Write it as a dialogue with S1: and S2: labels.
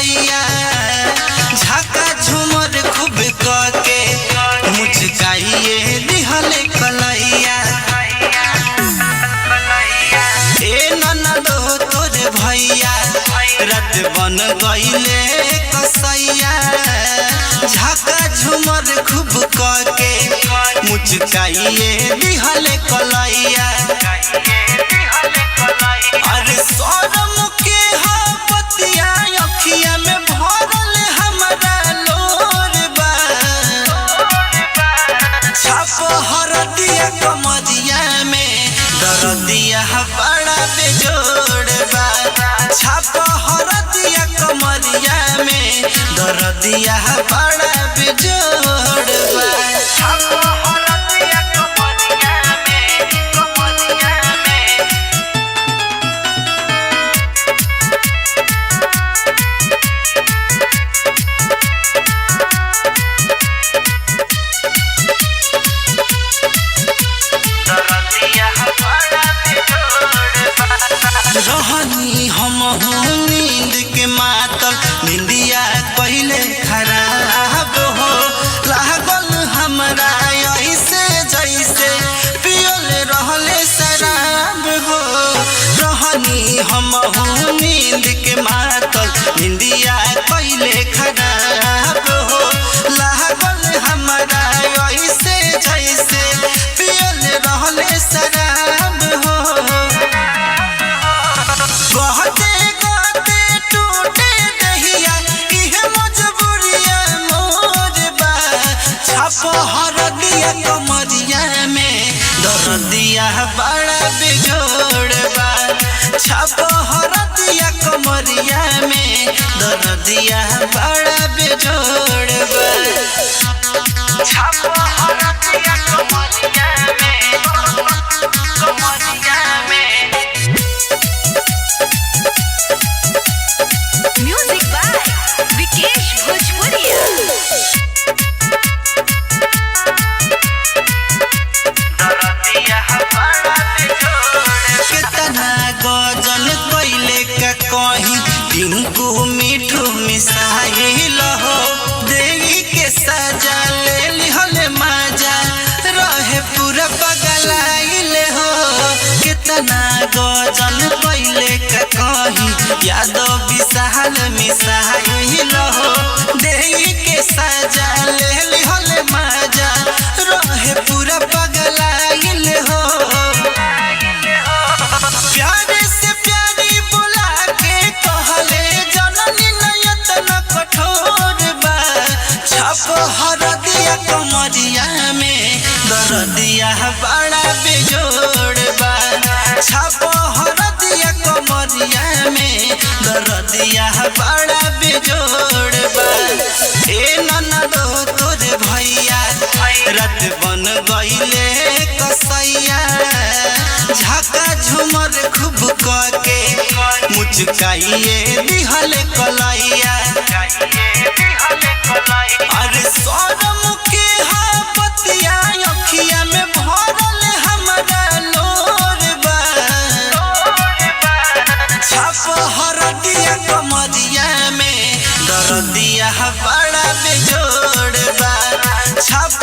S1: कसैया झाका झूमर खूब के मुचकाइए दिहले कलैया। ए ननदो तोर भैया रात बन गईले कसैया झाका झूमर खूब के मुचकाइए दिहले कलैया। अरे शरम के पतिया अखिया में भरल हमरा लोर बा छाप हरदिया कमरिया में दरदिया बड़ा बेजोड़ बा छाप हरदिया कमरिया में दरदिया बड़ा बेजोड़ बा। रहनी हम नींद के मातल निंदिया पहले खराब हो लागल हमरा ऐसे जैसे पियल रहले शराब हो। रहनी हम नींद के मातल निंदिया पहले खराब हो लागल हमरा ऐसे जैसे पियल रहले शराब हो। गहते गहते टूटे दहिया इहे मजबूरिया मोर बा छाप हरदिया कमरिया में दरदिया बड़ा बेजोड़ बा छाप हरदिया कमरिया में दरदिया बड़ा बेजोड़ बा छाप हरदिया कमरिया में
S2: म्यूजिक बाय विकेश भोजपुरिया।
S1: कितना गजल कैले का कहीं टिंकू मिठू मिसाइल हो देगी के सजा ले लिहल मजा रहे पूरा पगलाइल हो। कितना गजल कैले का कहीं यादव विशाल मिसाइल हो देगी के सजा ले लिहल मजा रहे पूरा पगलाइल हो। प्यारे से प्यारी बुला के कहले जननी नयत न कठोर बा छाप हरदिया कमरिया में दरदिया बड़ा बेजोड़ बा छाप हरदिया कमरिया में दरदिया बड़ा बेजोड़ बा। ए ननदो तोर भैया रात बन गईले कसैया झाका झूमर खूब के मुचकाइए दिहले कलैया। अरे शरम के पतिया अखिया में भरल हमरा लोर बा छाप हरदिया कमरिया में दरदिया बड़ा बेजोड़ बा छाप